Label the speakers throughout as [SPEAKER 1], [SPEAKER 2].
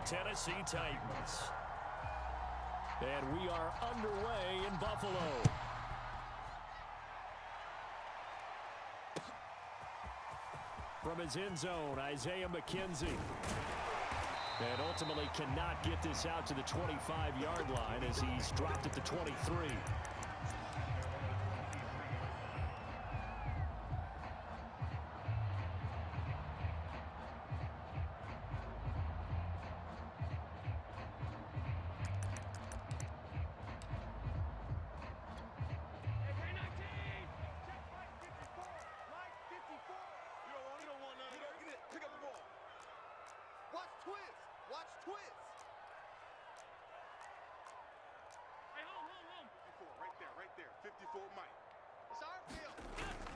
[SPEAKER 1] Tennessee Titans. And we are underway in Buffalo. From his end zone, Isaiah McKenzie. And ultimately cannot get this out to the 25-yard line as he's dropped at the 23.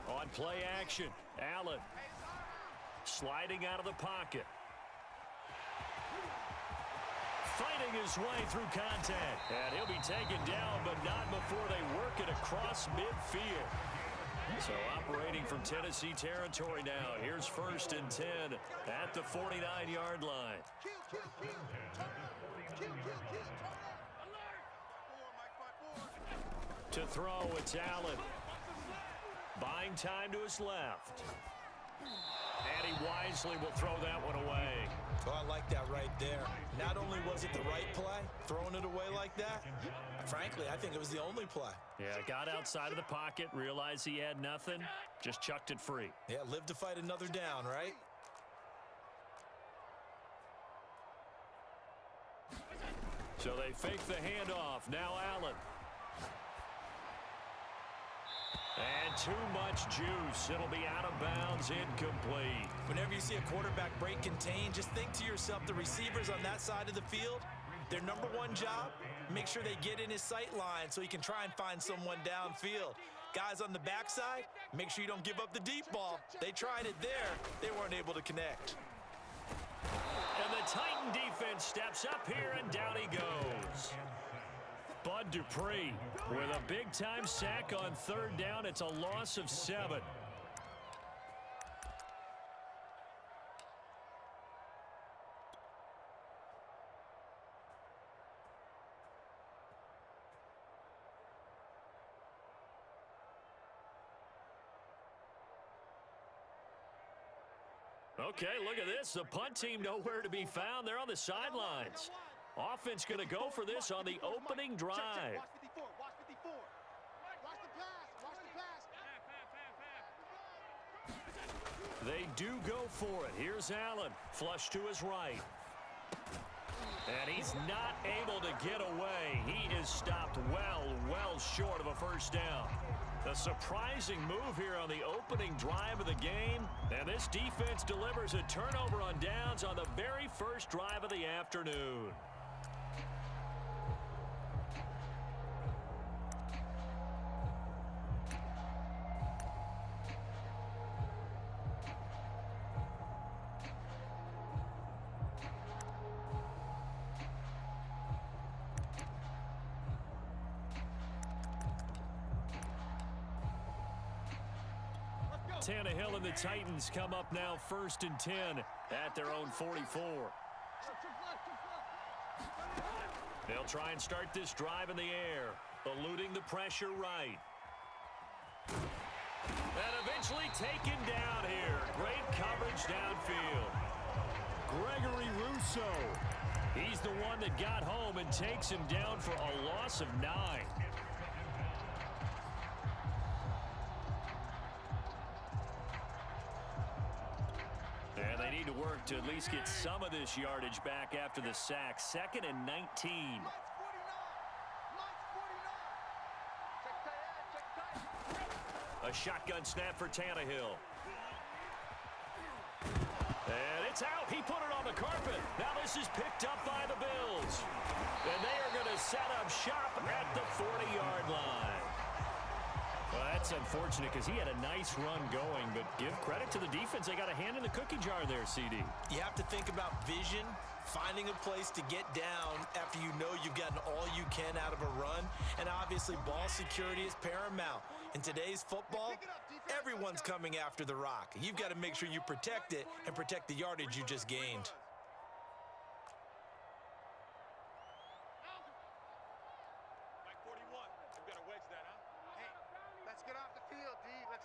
[SPEAKER 1] On play action, Allen sliding out of the pocket. Fighting his way through contact. And he'll be taken down, but not before they work it across midfield. So operating from Tennessee territory now. Here's 1st and 10 at the 49-yard line. To throw, it's Allen. Buying time to his left. And he wisely will throw that one away.
[SPEAKER 2] Oh, I like that right there. Not only was it the right play, throwing it away like that, frankly, I think it was the only play.
[SPEAKER 1] Yeah, got outside of the pocket, realized he had nothing, just chucked it free.
[SPEAKER 2] Yeah, live to fight another down, right?
[SPEAKER 1] So they fake the handoff. Now Allen. And too much juice. It'll be out of bounds, incomplete.
[SPEAKER 2] Whenever you see a quarterback break contain, just think to yourself, the receivers on that side of the field, their number one job, make sure they get in his sight line so he can try and find someone downfield. Guys on the backside, make sure you don't give up the deep ball. They tried it there. They weren't able to connect.
[SPEAKER 1] And the Titan defense steps up here, and down he goes. Bud Dupree with a big-time sack on 3rd down. It's a loss of 7. Okay, look at this. The punt team nowhere to be found. They're on the sidelines. Offense going to go for this on the opening drive.
[SPEAKER 3] Watch 54. Watch 54. Watch the pass. Watch the pass.
[SPEAKER 1] They do go for it. Here's Allen. Flush to his right. And he's not able to get away. He is stopped well short of a 1st down. A surprising move here on the opening drive of the game. And this defense delivers a turnover on downs on the very first drive of the afternoon. Tannehill and the Titans come up now 1st and 10 at their own 44. They'll try and start this drive in the air, eluding the pressure right. And eventually taken down here. Great coverage downfield. Gregory Rousseau. He's the one that got home and takes him down for a loss of 9. And they need to work to at least get some of this yardage back after the sack. 2nd and 19. A shotgun snap for Tannehill. And it's out. He put it on the carpet. Now this is picked up by the Bills. And they are going to set up shop at the 40-yard line. Well, that's unfortunate because he had a nice run going, but give credit to the defense. They got a hand in the cookie jar there, CD.
[SPEAKER 2] You have to think about vision, finding a place to get down after you know you've gotten all you can out of a run, and obviously ball security is paramount. In today's football, everyone's coming after the rock. You've got to make sure you protect it and protect the yardage you just gained.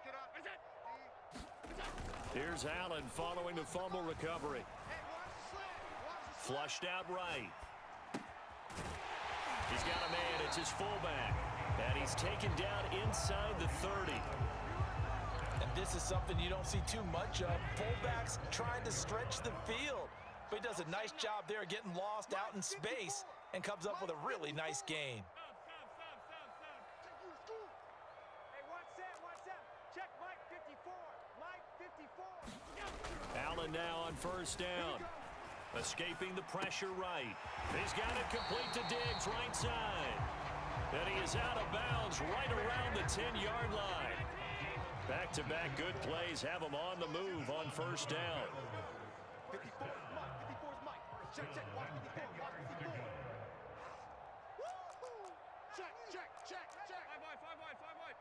[SPEAKER 3] it up.
[SPEAKER 1] Here's Allen following the fumble recovery.
[SPEAKER 3] Hey, watch the slant. Watch the slant.
[SPEAKER 1] Flushed out right. He's got a man. It's his fullback. And he's taken down inside the 30.
[SPEAKER 2] And this is something you don't see too much of. Fullbacks trying to stretch the field. But he does a nice job there getting lost out in space and comes up with a really nice gain.
[SPEAKER 4] Hey, watch Sam. Check Mike 54. Mike 54.
[SPEAKER 1] Allen now on first down. Escaping the pressure right. He's got it complete to Diggs, right side. And he is out of bounds right around the 10-yard line. Back-to-back good plays have him on the move on first down.
[SPEAKER 3] 54 is Mike. 54 is Mike. Check. Watch 54. Watch 54. Woo-hoo. Check.
[SPEAKER 4] 5 wide.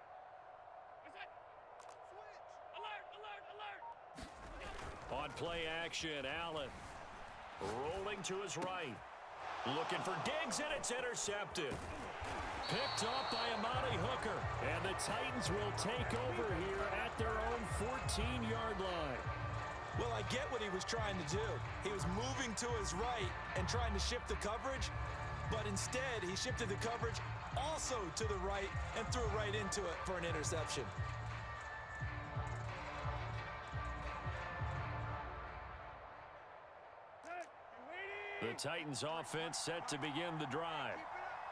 [SPEAKER 4] What's that?
[SPEAKER 3] Switch.
[SPEAKER 4] Alert.
[SPEAKER 1] On play action, Allen rolling to his right. Looking for Diggs, and it's intercepted. Picked off by Amani Hooker. And the Titans will take over here at their own 14-yard line.
[SPEAKER 2] Well, I get what he was trying to do. He was moving to his right and trying to shift the coverage, but instead he shifted the coverage also to the right and threw right into it for an interception.
[SPEAKER 1] The Titans offense set to begin the drive.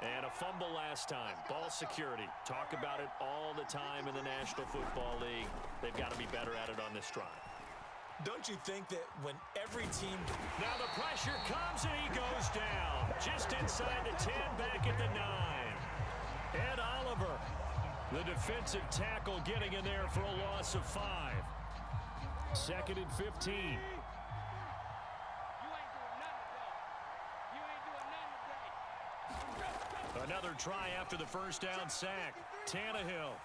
[SPEAKER 1] And a fumble last time. Ball security. Talk about it all the time in the National Football League. They've got to be better at it on this drive.
[SPEAKER 2] Don't you think that when every team...
[SPEAKER 1] Now the pressure comes and he goes down. Just inside the 10, back at the 9. Ed Oliver, the defensive tackle, getting in there for a loss of 5. 2nd and 15. Another try after the first down sack. Tannehill.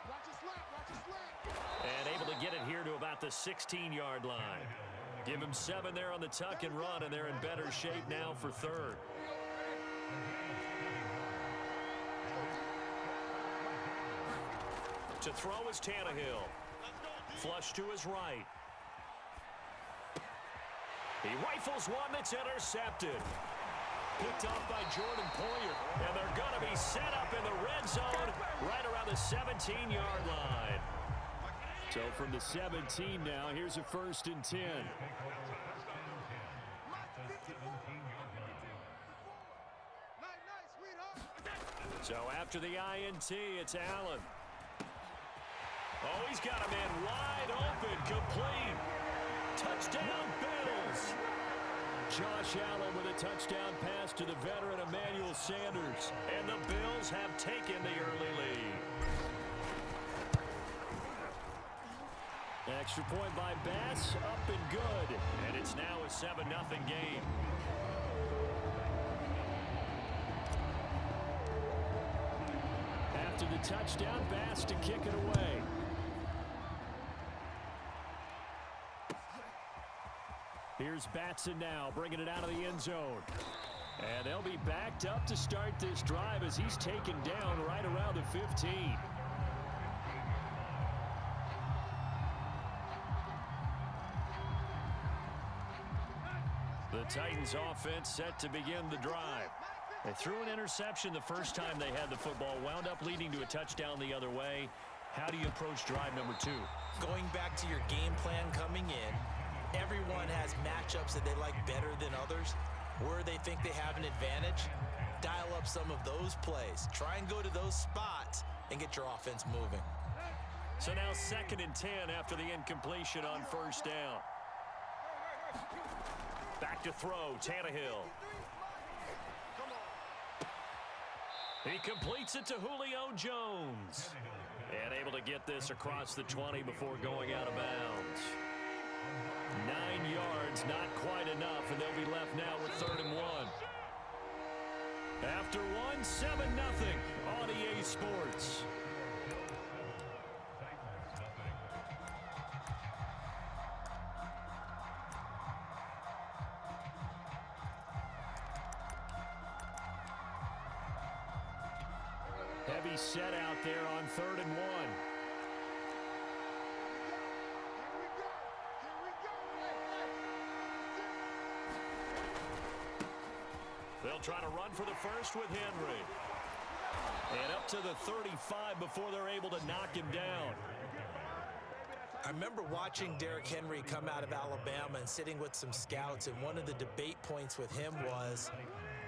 [SPEAKER 3] Watch his slant.
[SPEAKER 1] And able to get it here to about the 16-yard line. Give him 7 there on the tuck and run, and they're in better shape now for 3rd. To throw is Tannehill. Flush to his right. He rifles one that's intercepted. Picked off by Jordan Poyer. And they're going to be set up in the red zone right around the 17-yard line. So from the 17 now, here's a 1st and 10. So after the INT, it's Allen. Oh, he's got a man wide open, complete. Touchdown, Bills. Josh Allen with a touchdown pass to the veteran Emmanuel Sanders. And the Bills have taken the early lead. Extra point by Bass, up and good. And it's now a 7-0 game. After the touchdown, Bass to kick it away. Here's Batson now, bringing it out of the end zone. And they'll be backed up to start this drive as he's taken down right around the 15. The Titans offense set to begin the drive. They threw an interception the first time they had the football, wound up leading to a touchdown the other way. How do you approach drive number 2?
[SPEAKER 2] Going back to your game plan coming in, everyone has matchups that they like better than others. Where they think they have an advantage, dial up some of those plays. Try and go to those spots and get your offense moving.
[SPEAKER 1] So now 2nd and 10 after the incompletion on first down. Back to throw, Tannehill. He completes it to Julio Jones. And able to get this across the 20 before going out of bounds. 9 yards, not quite enough, and they'll be left now with 3rd and 1. After 7-0 on EA Sports. Heavy set out there on 3rd and 1. They'll try to run for the first with Henry. And up to the 35 before they're able to knock him down.
[SPEAKER 2] I remember watching Derrick Henry come out of Alabama and sitting with some scouts, and one of the debate points with him was,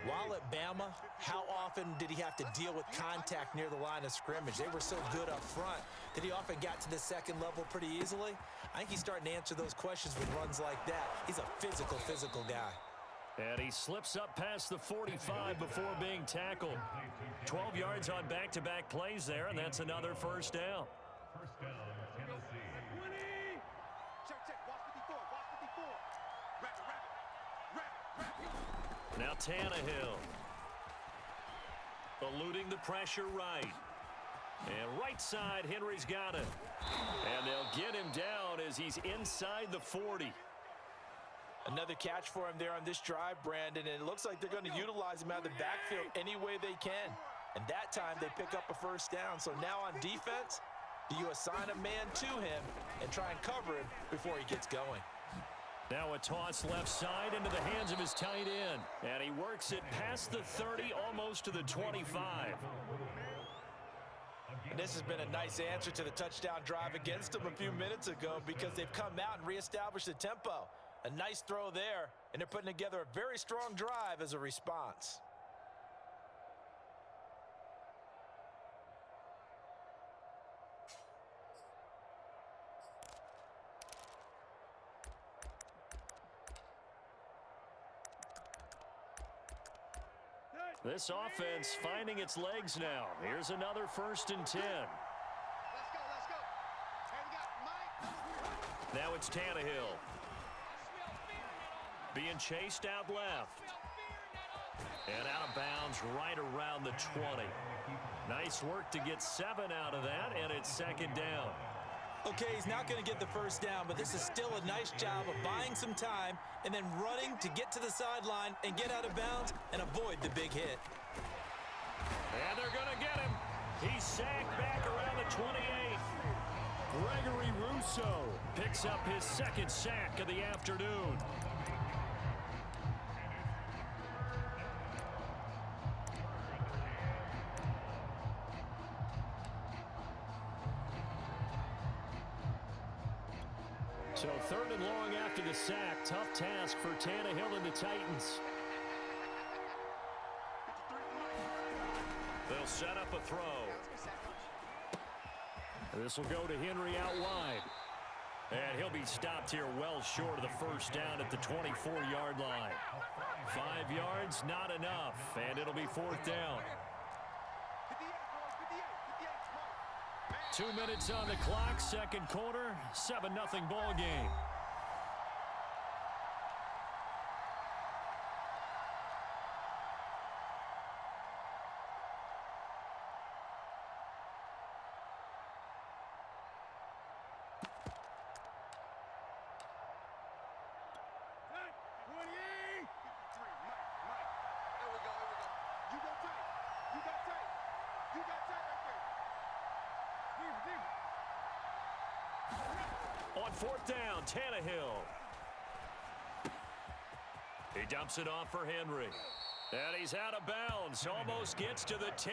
[SPEAKER 2] while at Bama, how often did he have to deal with contact near the line of scrimmage? They were so good up front that he often got to the second level pretty easily. I think he's starting to answer those questions with runs like that. He's a physical guy.
[SPEAKER 1] And he slips up past the 45 before being tackled. 12 yards on back-to-back plays there, and that's another first down.
[SPEAKER 3] First down, Tennessee.
[SPEAKER 4] Check, watch 54, watch 54. Wrap.
[SPEAKER 1] Now Tannehill. Eluding the pressure right. And right side, Henry's got it. And they'll get him down as he's inside the 40.
[SPEAKER 2] Another catch for him there on this drive, Brandon, and it looks like they're going to utilize him out of the backfield any way they can. And that time they pick up a first down. So now on defense, do you assign a man to him and try and cover him before he gets going?
[SPEAKER 1] Now a toss left side into the hands of his tight end. And he works it past the 30, almost to the 25.
[SPEAKER 2] And this has been a nice answer to the touchdown drive against them a few minutes ago because they've come out and reestablished the tempo. A nice throw there, and they're putting together a very strong drive as a response.
[SPEAKER 1] This offense finding its legs now. Here's another 1st and 10.
[SPEAKER 4] Let's go. Hey, we got Mike.
[SPEAKER 1] Now it's Tannehill. Being chased out left. And out of bounds right around the 20. Nice work to get 7 out of that, and it's 2nd down.
[SPEAKER 2] Okay, he's not going to get the first down, but this is still a nice job of buying some time and then running to get to the sideline and get out of bounds and avoid the big hit.
[SPEAKER 1] And they're going to get him. He's sacked back around the 28. Gregory Rousseau picks up his 2nd sack of the afternoon. So 3rd and long after the sack. Tough task for Tannehill and the Titans. They'll set up a throw. This will go to Henry out wide. And he'll be stopped here well short of the first down at the 24-yard line. 5 yards, not enough. And it'll be 4th down. 2 minutes on the clock, 2nd quarter, 7-0 ball game. On 4th down, Tannehill. He dumps it off for Henry. And he's out of bounds. Almost gets to the 10.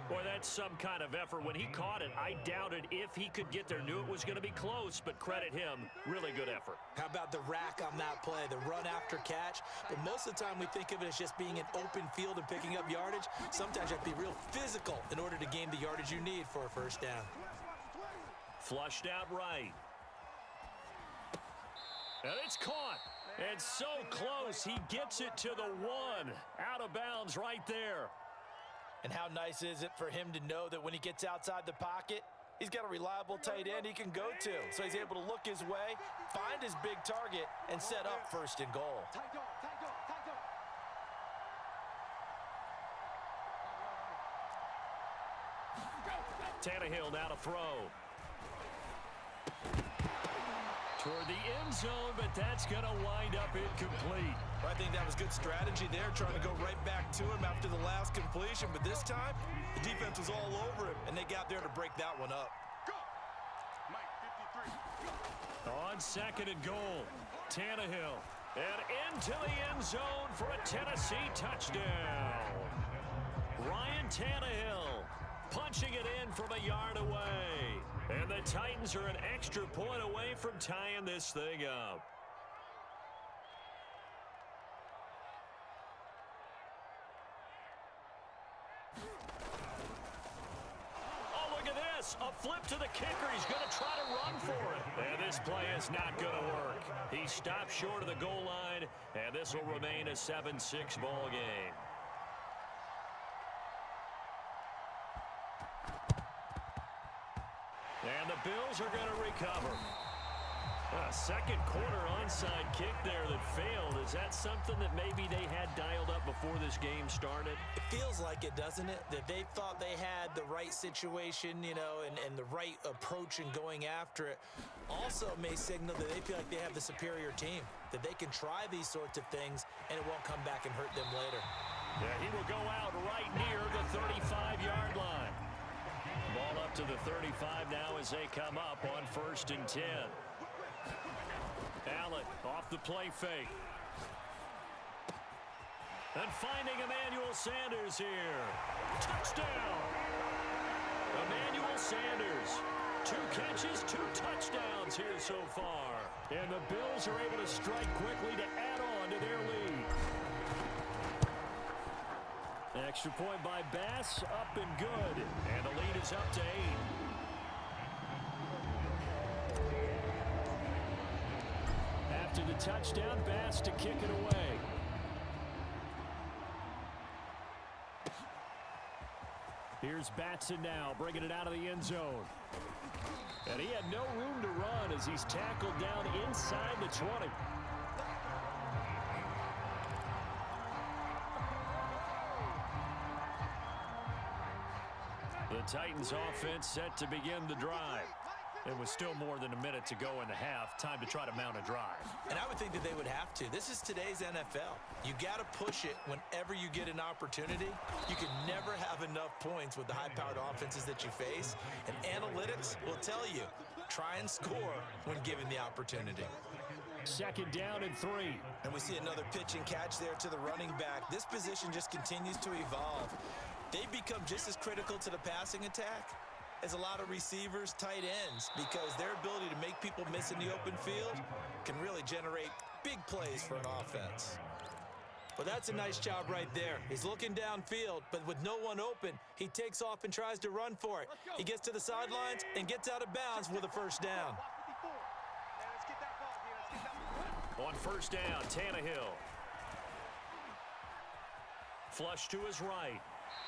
[SPEAKER 1] Boy, that's some kind of effort. When he caught it, I doubted if he could get there. Knew it was going to be close, but credit him. Really good effort.
[SPEAKER 2] How about the rack on that play, the run after catch? But most of the time we think of it as just being an open field and picking up yardage. Sometimes you have to be real physical in order to gain the yardage you need for a first down.
[SPEAKER 1] Flushed out right. And it's caught. And so close, he gets it to the 1. Out of bounds right there.
[SPEAKER 2] And how nice is it for him to know that when he gets outside the pocket, he's got a reliable tight end he can go to. So he's able to look his way, find his big target, and set up 1st and goal.
[SPEAKER 1] Tannehill now to throw. Toward the end zone, but that's going to wind up incomplete.
[SPEAKER 2] I think that was good strategy there, trying to go right back to him after the last completion. But this time, the defense was all over him, and they got there to break that one up.
[SPEAKER 1] On 2nd and goal, Tannehill. And end into the end zone for a Tennessee touchdown. Ryan Tannehill punching it in from a yard away. And the Titans are an extra point away from tying this thing up. A flip to the kicker. He's going to try to run for it. And this play is not going to work. He stopped short of the goal line, and this will remain a 7-6 ball game. And the Bills are going to recover. A second quarter onside kick there that failed. Is that something that maybe they had dialed up before this game started?
[SPEAKER 2] It feels like it, doesn't it? That they thought they had the right situation, you know, and the right approach in going after it. Also may signal that they feel like they have the superior team, that they can try these sorts of things and it won't come back and hurt them later.
[SPEAKER 1] Yeah, he will go out right near the 35-yard line. Ball up to the 35 now as they come up on 1st and 10. Allen off the play fake. And finding Emmanuel Sanders here. Touchdown! Emmanuel Sanders. 2 catches, 2 touchdowns here so far. And the Bills are able to strike quickly to add on to their lead. Extra point by Bass, up and good. And the lead is up to 8. After the touchdown, Bass to kick it away. Here's Batson now, bringing it out of the end zone. And he had no room to run as he's tackled down inside the 20. The Titans offense set to begin the drive. It was still more than a minute to go in the half. Time to try to mount a drive.
[SPEAKER 2] And I would think that they would have to. This is today's NFL. You got to push it whenever you get an opportunity. You can never have enough points with the high-powered offenses that you face. And analytics will tell you, try and score when given the opportunity.
[SPEAKER 1] 2nd down and 3.
[SPEAKER 2] And we see another pitch and catch there to the running back. This position just continues to evolve. They've become just as critical to the passing attack as a lot of receivers, tight ends, because their ability to make people miss in the open field can really generate big plays for an offense. Well, that's a nice job right there. He's looking downfield, but with no one open, he takes off and tries to run for it. He gets to the sidelines and gets out of bounds with a 1st down.
[SPEAKER 1] On 1st down, Tannehill. Flush to his right.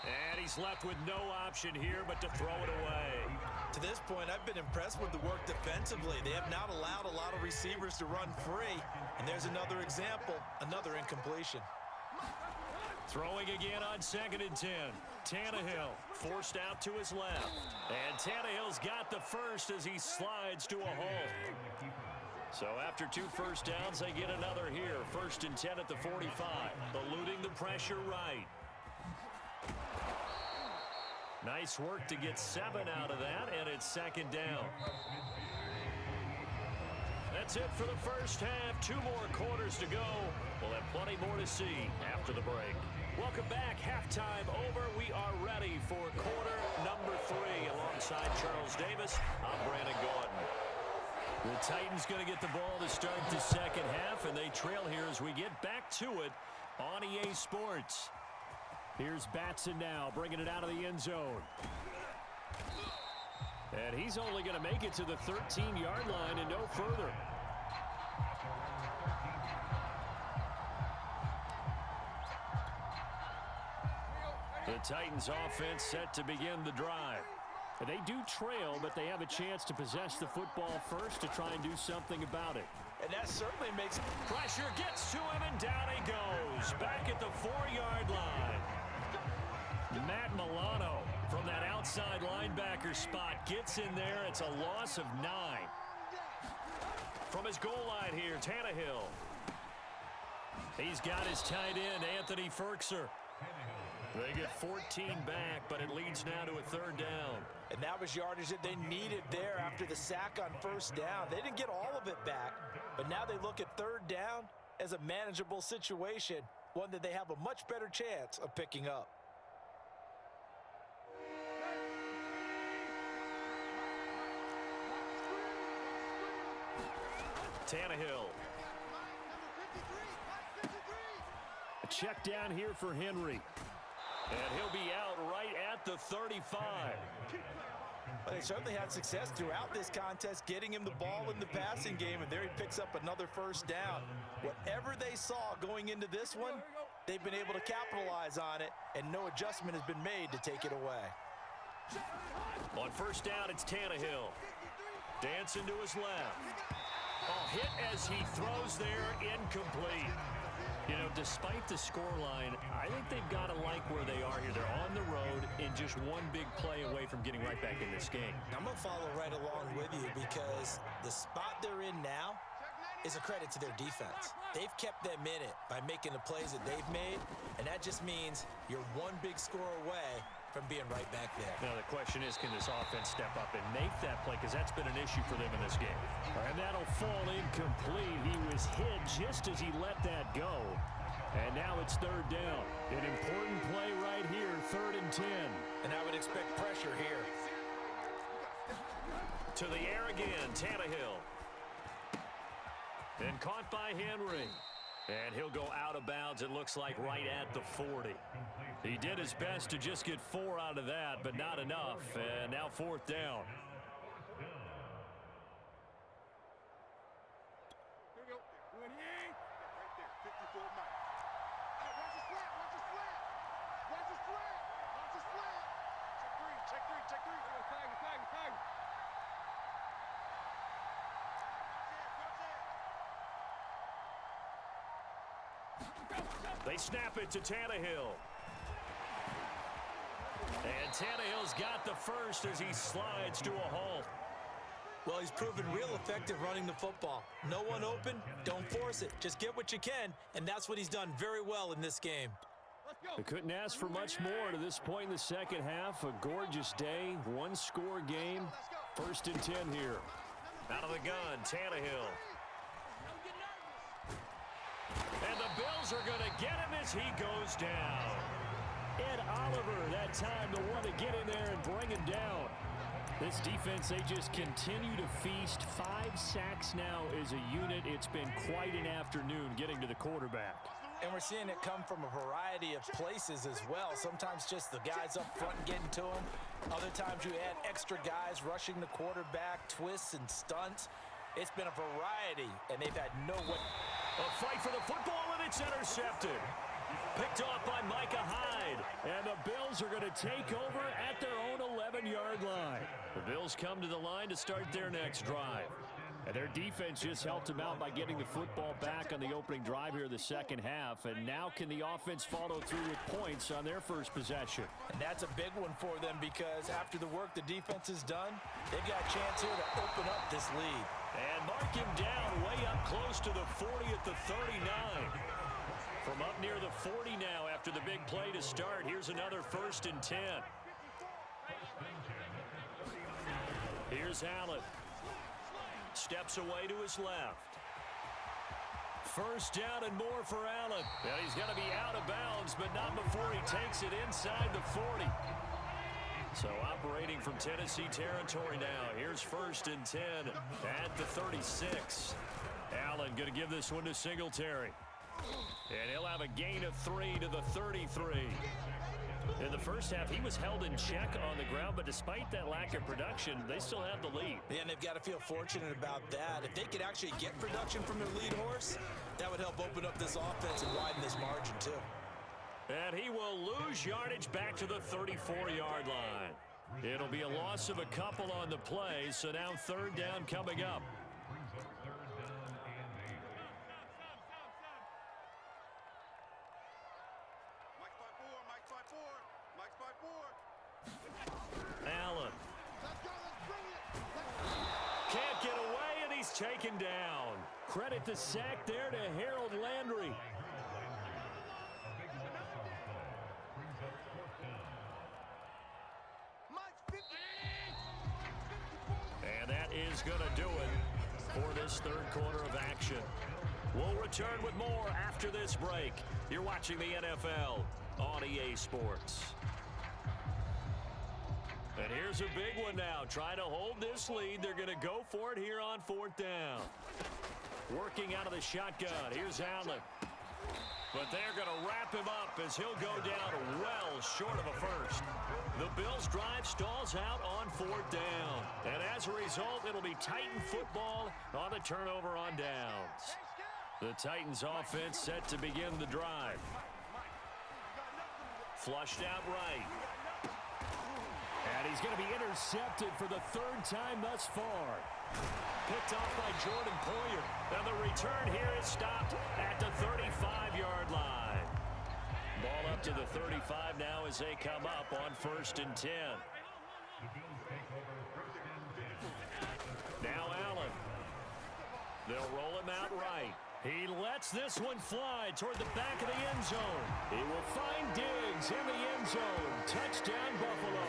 [SPEAKER 1] And he's left with no option here but to throw it away.
[SPEAKER 2] To this point, I've been impressed with the work defensively. They have not allowed a lot of receivers to run free. And there's another example, another incompletion.
[SPEAKER 1] Throwing again on 2nd and 10. Tannehill forced out to his left. And Tannehill's got the first as he slides to a halt. So after 2 first downs, they get another here. 1st and 10 at the 45. Eluding the pressure right. Nice work to get 7 out of that, and it's 2nd down. That's it for the first half. 2 more quarters to go. We'll have plenty more to see after the break. Welcome back. Halftime over. We are ready for quarter number 3. Alongside Charles Davis, I'm Brandon Gordon. The Titans going to get the ball to start the second half, and they trail here as we get back to it on EA Sports. Here's Batson now, bringing it out of the end zone. And he's only going to make it to the 13-yard line and no further. The Titans offense set to begin the drive. They do trail, but they have a chance to possess the football first to try and do something about it.
[SPEAKER 2] And that certainly makes
[SPEAKER 1] pressure, gets to him, and down he goes. Back at the 4-yard line. Matt Milano from that outside linebacker spot gets in there. It's a loss of 9. From his goal line here, Tannehill. He's got his tight end, Anthony Ferkser. They get 14 back, but it leads now to a 3rd down.
[SPEAKER 2] And that was yardage that they needed there after the sack on 1st down. They didn't get all of it back, but now they look at 3rd down, as a manageable situation, one that they have a much better chance of picking up.
[SPEAKER 1] Tannehill. A check down here for Henry. And he'll be out right at the 35.
[SPEAKER 2] But they certainly had success throughout this contest, getting him the ball in the passing game, and there he picks up another first down. Whatever they saw going into this one, they've been able to capitalize on it, and no adjustment has been made to take it away.
[SPEAKER 1] On first down, it's Tannehill. Dancing to his left. Oh, hit as he throws there, incomplete. You know, despite the scoreline, I think they've got to like where they are here. They're on the road and just one big play away from getting right back in this game.
[SPEAKER 2] I'm going to follow right along with you because the spot they're in now is a credit to their defense. They've kept them in it by making the plays that they've made, and that just means you're one big score away from being right back there.
[SPEAKER 1] Now, the question is, can this offense step up and make that play? Because that's been an issue for them in this game. And that'll fall incomplete. He was hit just as he let that go. And now it's third down. An important play right here, 3rd and 10.
[SPEAKER 2] And I would expect pressure here.
[SPEAKER 1] To the air again, Tannehill. And caught by Henry. And he'll go out of bounds, it looks like, right at the 40. He did his best to just get 4 out of that, but not enough. And now 4th down.
[SPEAKER 4] Here we go. Right there, 54 Mike. Watch the slant, watch the slant. Watch the slant, watch the slant. Check three, check three. Tag.
[SPEAKER 1] They snap it to Tannehill. And Tannehill's got the first as he slides to a halt.
[SPEAKER 2] Well, he's proven real effective running the football. No one open, don't force it. Just get what you can, and that's what he's done very well in this game.
[SPEAKER 1] They couldn't ask for much more to this point in the second half. A gorgeous day, one-score game. 1st and 10 here. Out of the gun, Tannehill. And the Bills are going to get him as he goes down. Ed Oliver, that time, the one to get in there and bring him down. This defense, they just continue to feast. 5 sacks now as a unit. It's been quite an afternoon getting to the quarterback.
[SPEAKER 2] And we're seeing it come from a variety of places as well. Sometimes just the guys up front getting to him. Other times you add extra guys rushing the quarterback, twists and stunts. It's been a variety, and they've had no way.
[SPEAKER 1] A fight for the football, and it's intercepted. Picked off by Micah Hyde. And the Bills are going to take over at their own 11-yard line. The Bills come to the line to start their next drive. And their defense just helped them out by getting the football back on the opening drive here in the second half. And now can the offense follow through with points on their first possession?
[SPEAKER 2] And that's a big one for them because after the work the defense has done, they've got a chance here to open up this lead.
[SPEAKER 1] And mark him down way up close to the 40 at the 39. From up near the 40 now after the big play to start. Here's another 1st and 10. Here's Allen. Steps away to his left. First down and more for Allen. And he's going to be out of bounds, but not before he takes it inside the 40. So operating from Tennessee territory now. Here's 1st and 10 at the 36. Allen going to give this one to Singletary. And he'll have a gain of 3 to the 33. In the first half, he was held in check on the ground, but despite that lack of production, they still have the lead.
[SPEAKER 2] Yeah, and they've got to feel fortunate about that. If they could actually get production from their lead horse, that would help open up this offense and widen this margin too.
[SPEAKER 1] And he will lose yardage back to the 34-yard line. It'll be a loss of a couple on the play, so now 3rd down coming up. Allen. Can't get away, and he's taken down. Credit the sack there to Harold Landry. And that is going to do it for this 3rd quarter of action. We'll return with more after this break. You're watching the NFL on EA Sports. And here's a big one now. Trying to hold this lead. They're going to go for it here on 4th down. Working out of the shotgun. Here's Allen. But they're going to wrap him up as he'll go down well short of a first. The Bills' drive stalls out on 4th down. And as a result, it'll be Titan football on the turnover on downs. The Titans' offense set to begin the drive. Flushed out right. And he's going to be intercepted for the 3rd time thus far. Picked off by Jordan Poyer. And the return here is stopped at the 35-yard line. Ball up to the 35 now as they come up on 1st and 10. Now Allen. They'll roll him out right. He lets this one fly toward the back of the end zone. He will find Diggs in the end zone. Touchdown, Buffalo.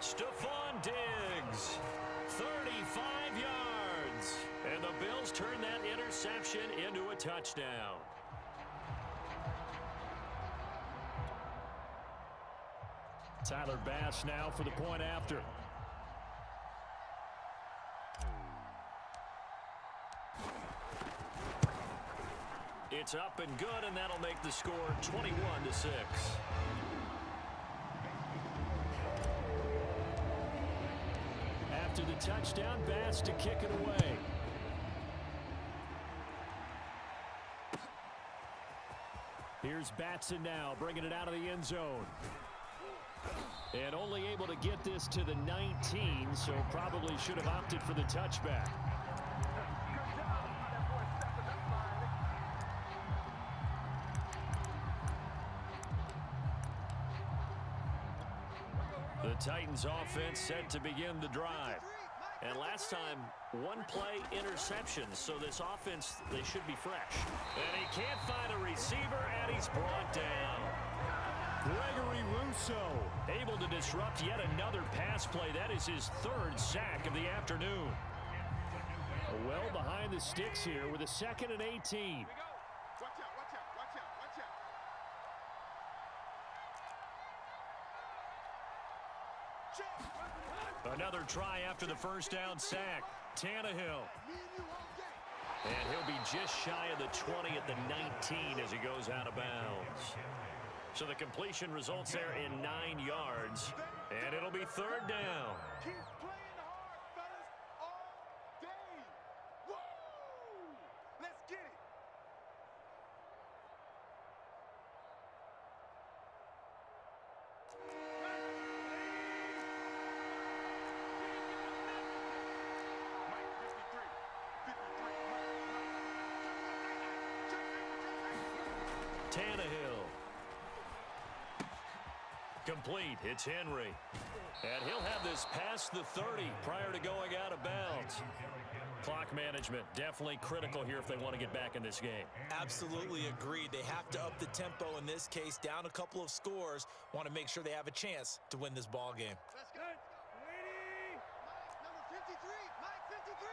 [SPEAKER 1] Stephon Diggs, 35 yards. And the Bills turn that interception into a touchdown. Tyler Bass now for the point after. It's up and good, and that'll make the score 21-6. After the touchdown, Bass to kick it away. Here's Batson now, bringing it out of the end zone. And only able to get this to the 19, so probably should have opted for the touchback. The Titans offense set to begin the drive. And last time, 1-play interceptions, so this offense, they should be fresh. And he can't find a receiver, and he's brought down. Gregory Rousseau able to disrupt yet another pass play. That is his 3rd sack of the afternoon. Well behind the sticks here with a 2nd and 18.
[SPEAKER 4] Watch out, watch out, watch out, watch out.
[SPEAKER 1] Another try after the 1st down sack. Tannehill. And he'll be just shy of the 20 at the 19 as he goes out of bounds. So the completion results there in 9 yards. And it'll be 3rd down.
[SPEAKER 4] Keep playing hard, fellas, all day. Woo! Let's get it.
[SPEAKER 1] Tannehill. Complete. It's Henry. And he'll have this past the 30 prior to going out of bounds. Clock management definitely critical here if they want to get back in this game.
[SPEAKER 2] Absolutely agreed. They have to up the tempo in this case, down a couple of scores. Want to make sure they have a chance to win this ball game.
[SPEAKER 4] Let's go. Ready? Mike, number 53. Mike, 53.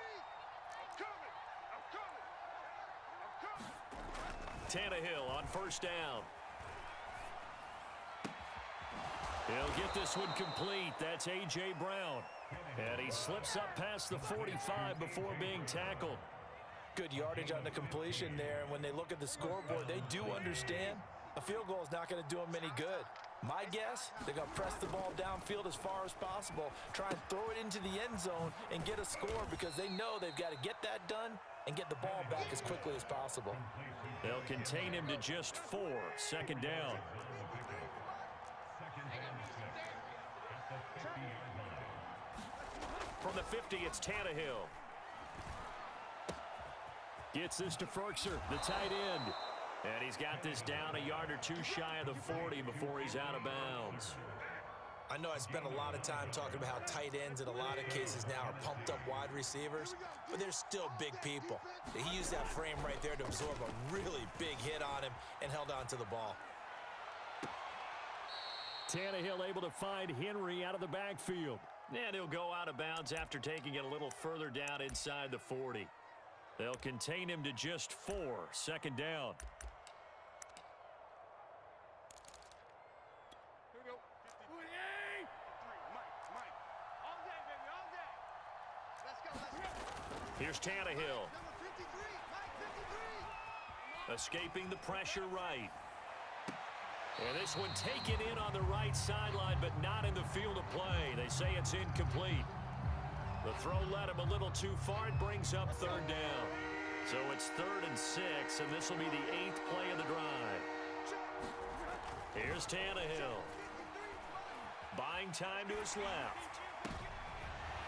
[SPEAKER 4] I'm coming. I'm coming. I'm coming.
[SPEAKER 1] Tannehill on 1st down. He'll get this one complete. That's A.J. Brown. And he slips up past the 45 before being tackled.
[SPEAKER 2] Good yardage on the completion there. And when they look at the scoreboard, they do understand a field goal is not going to do them any good. My guess, they're going to press the ball downfield as far as possible, try and throw it into the end zone and get a score because they know they've got to get that done and get the ball back as quickly as possible.
[SPEAKER 1] They'll contain him to just 4. 2nd down. From the 50, it's Tannehill. Gets this to Ferkser, the tight end. And he's got this down a yard or 2 shy of the 40 before he's out of bounds.
[SPEAKER 2] I know I spent a lot of time talking about how tight ends in a lot of cases now are pumped up wide receivers, but they're still big people. He used that frame right there to absorb a really big hit on him and held on to the ball.
[SPEAKER 1] Tannehill able to find Henry out of the backfield. And he'll go out of bounds after taking it a little further down inside the 40. They'll contain him to just 4. Second down.
[SPEAKER 4] Here we go. 53. Mike. All day, baby, all day. Let's go.
[SPEAKER 1] Here's Tannehill.
[SPEAKER 3] Number 53, Mike 53.
[SPEAKER 1] Escaping the pressure right. And this one taken in on the right sideline, but not in the field of play. They say it's incomplete. The throw led him a little too far. It brings up third down. So it's 3rd and 6, and this will be the 8th play of the drive. Here's Tannehill. Buying time to his left.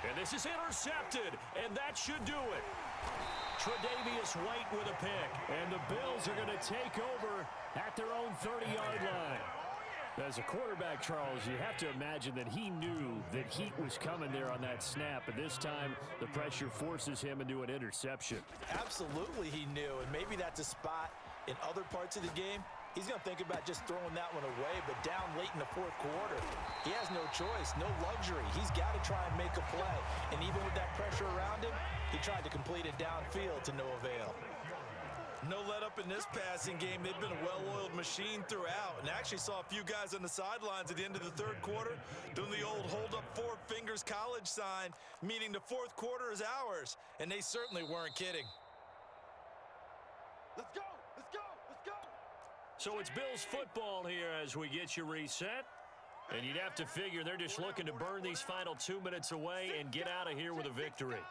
[SPEAKER 1] And this is intercepted, and that should do it. Tre'Davious White with a pick, and the Bills are going to take over at their own 30-yard line. As a quarterback, Charles, you have to imagine that he knew that heat was coming there on that snap, but this time the pressure forces him into an interception.
[SPEAKER 2] Absolutely he knew, and maybe that's a spot in other parts of the game. He's going to think about just throwing that one away, but down late in the 4th quarter, he has no choice, no luxury. He's got to try and make a play, and even with that pressure around him, he tried to complete it downfield to no avail. No let up in this passing game. They've been a well-oiled machine throughout, and actually saw a few guys on the sidelines at the end of the 3rd quarter doing the old hold up 4 fingers college sign, meaning the 4th quarter is ours, and they certainly weren't kidding.
[SPEAKER 3] Let's go.
[SPEAKER 1] So it's Bills football here as we get you reset. And you'd have to figure they're just looking to burn these final 2 minutes away and get out of here with a victory.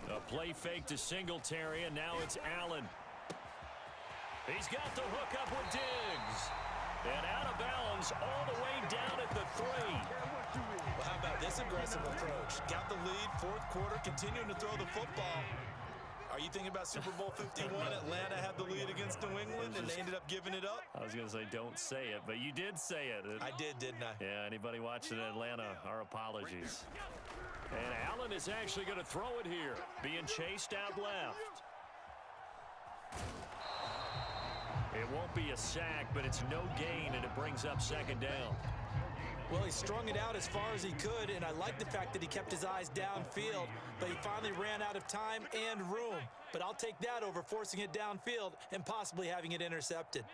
[SPEAKER 1] A play fake to Singletary, and now it's Allen. He's got the hook up with Diggs. And out of bounds all the way down at the 3.
[SPEAKER 2] Well, how about this aggressive approach? Got the lead, 4th quarter, continuing to throw the football. Are you thinking about Super Bowl 51? Atlanta had the lead against New England, and they ended up giving it up?
[SPEAKER 1] I was going to say, don't say it, but you did say it.
[SPEAKER 2] I did, didn't I?
[SPEAKER 1] Yeah, anybody watching Atlanta, our apologies. And Allen is actually going to throw it here, being chased out left. It won't be a sack, but it's no gain, and it brings up second down.
[SPEAKER 2] Well, he strung it out as far as he could, and I like the fact that he kept his eyes downfield, but he finally ran out of time and room. But I'll take that over forcing it downfield and possibly having it intercepted.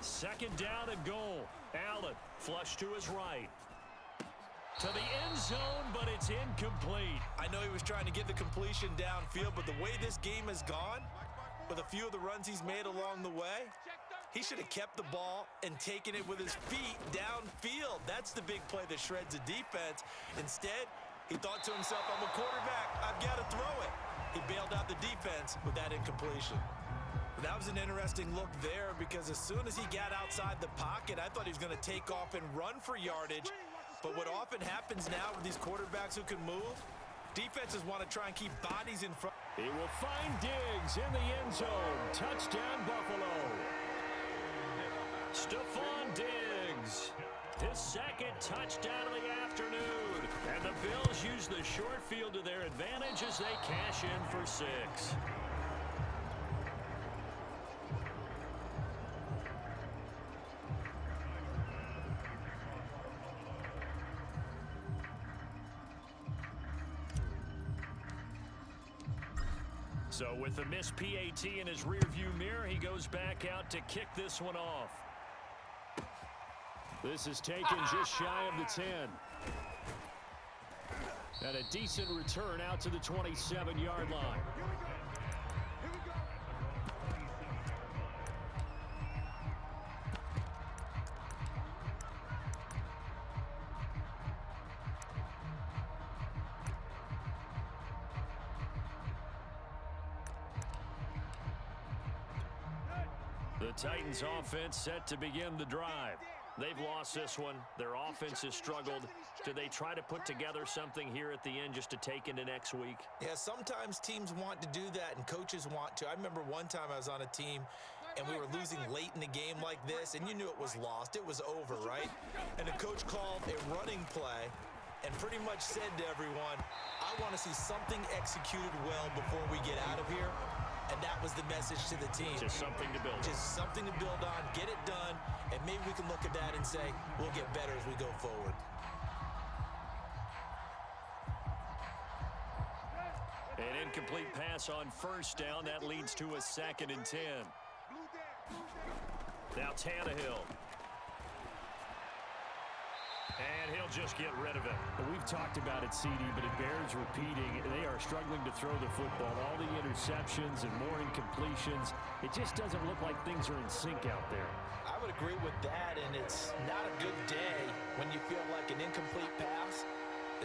[SPEAKER 1] Second down and goal. Allen flush to his right. To the end zone, but it's incomplete.
[SPEAKER 2] I know he was trying to get the completion downfield, but the way this game has gone, with a few of the runs he's made along the way, he should have kept the ball and taken it with his feet downfield. That's the big play that shreds the defense. Instead, he thought to himself, I'm a quarterback, I've got to throw it. He bailed out the defense with that incompletion. But that was an interesting look there, because as soon as he got outside the pocket, I thought he was going to take off and run for yardage. But what often happens now with these quarterbacks who can move, defenses want to try and keep bodies in front.
[SPEAKER 1] He will find Diggs in the end zone. Touchdown, Buffalo. Stephon Diggs, his 2nd touchdown of the afternoon. And the Bills use the short field to their advantage as they cash in for 6. So with the missed PAT in his rearview mirror, he goes back out to kick this one off. This is taken just shy of the 10. And a decent return out to the 27-yard line. The Titans offense set to begin the drive. They've lost this one. Their offense has struggled. Do they try to put together something here at the end just to take into next week?
[SPEAKER 2] Yeah, sometimes teams want to do that and coaches want to. I remember one time I was on a team and we were losing late in the game like this, and you knew it was lost. It was over, right? And the coach called a running play and pretty much said to everyone, I want to see something executed well before we get out of here. and that was the message to the team.
[SPEAKER 1] Just something to build on.
[SPEAKER 2] Just something to build on, get it done, and maybe we can look at that and say, we'll get better as we go forward.
[SPEAKER 1] An incomplete pass on first down. That leads to a 2nd and 10. Now Tannehill. And he'll just get rid of it.
[SPEAKER 5] We've talked about it, CD, but it bears repeating. They are struggling to throw the football. All the interceptions and more incompletions. It just doesn't look like things are in sync out there.
[SPEAKER 2] I would agree with that, and it's not a good day when you feel like an incomplete pass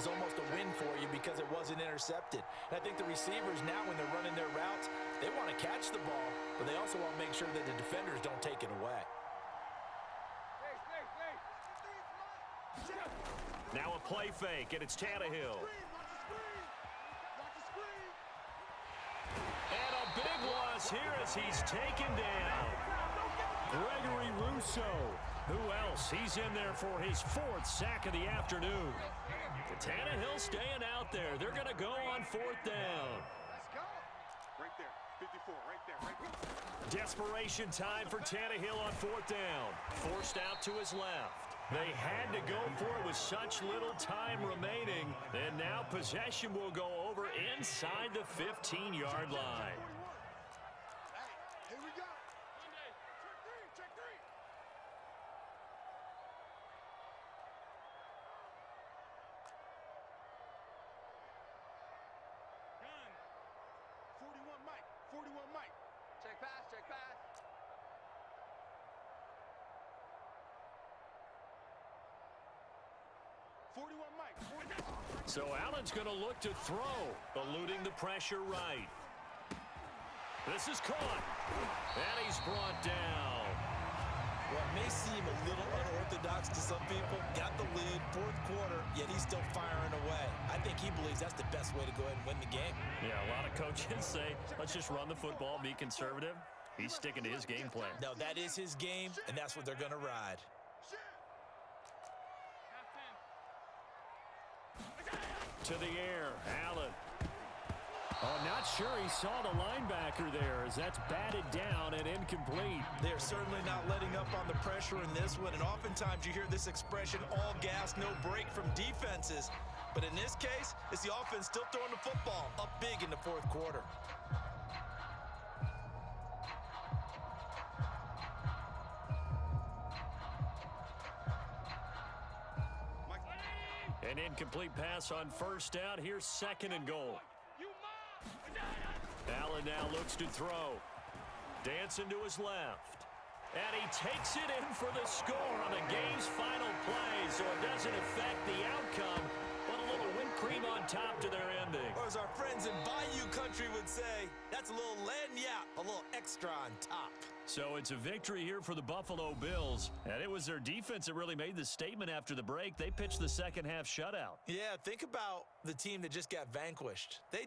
[SPEAKER 2] is almost a win for you because it wasn't intercepted. And I think the receivers now, when they're running their routes, they want to catch the ball, but they also want to make sure that the defenders don't take it away.
[SPEAKER 1] Now a play fake, and it's Tannehill. And a big loss here as he's taken down. Gregory Rousseau. Who else? He's in there for his 4th sack of the afternoon. Tannehill staying out there. They're going to go on 4th down.
[SPEAKER 4] Let's go. Right there. 54. Right there. Right there.
[SPEAKER 1] Desperation time for Tannehill on 4th down. Forced out to his left. They had to go for it with such little time remaining. And now possession will go over inside the 15-yard line.
[SPEAKER 4] Hey, here we go. Check three. Gun. 41 Mike. 41 Mike. Check pass. 41 Mike. 41.
[SPEAKER 1] So Allen's going to look to throw, eluding the pressure right. This is caught, and he's brought down.
[SPEAKER 2] What may seem a little unorthodox to some people, got the lead, 4th quarter, yet he's still firing away. I think he believes that's the best way to go ahead and win the game.
[SPEAKER 1] Yeah, a lot of coaches say, let's just run the football, be conservative. He's sticking to his game plan.
[SPEAKER 2] No, that is his game, and that's what they're going to ride.
[SPEAKER 1] To the air, Allen.
[SPEAKER 5] Oh, not sure he saw the linebacker there as that's batted down and incomplete.
[SPEAKER 2] They're certainly not letting up on the pressure in this one, and oftentimes you hear this expression, all gas, no break from defenses. But in this case, it's the offense still throwing the football up big in the 4th quarter.
[SPEAKER 1] An incomplete pass on first down. Here's 2nd and goal. Allen now looks to throw. Dancing to his left. And he takes it in for the score on the game's final play, so it doesn't affect the outcome, but a little whipped cream on top to their ending.
[SPEAKER 2] Or as our friends in Bayou Country would say, that's a little lagniappe, a little extra on top.
[SPEAKER 1] So it's a victory here for the Buffalo Bills, and it was their defense that really made the statement after the break. They pitched the second half shutout.
[SPEAKER 2] Yeah, think about the team that just got vanquished. They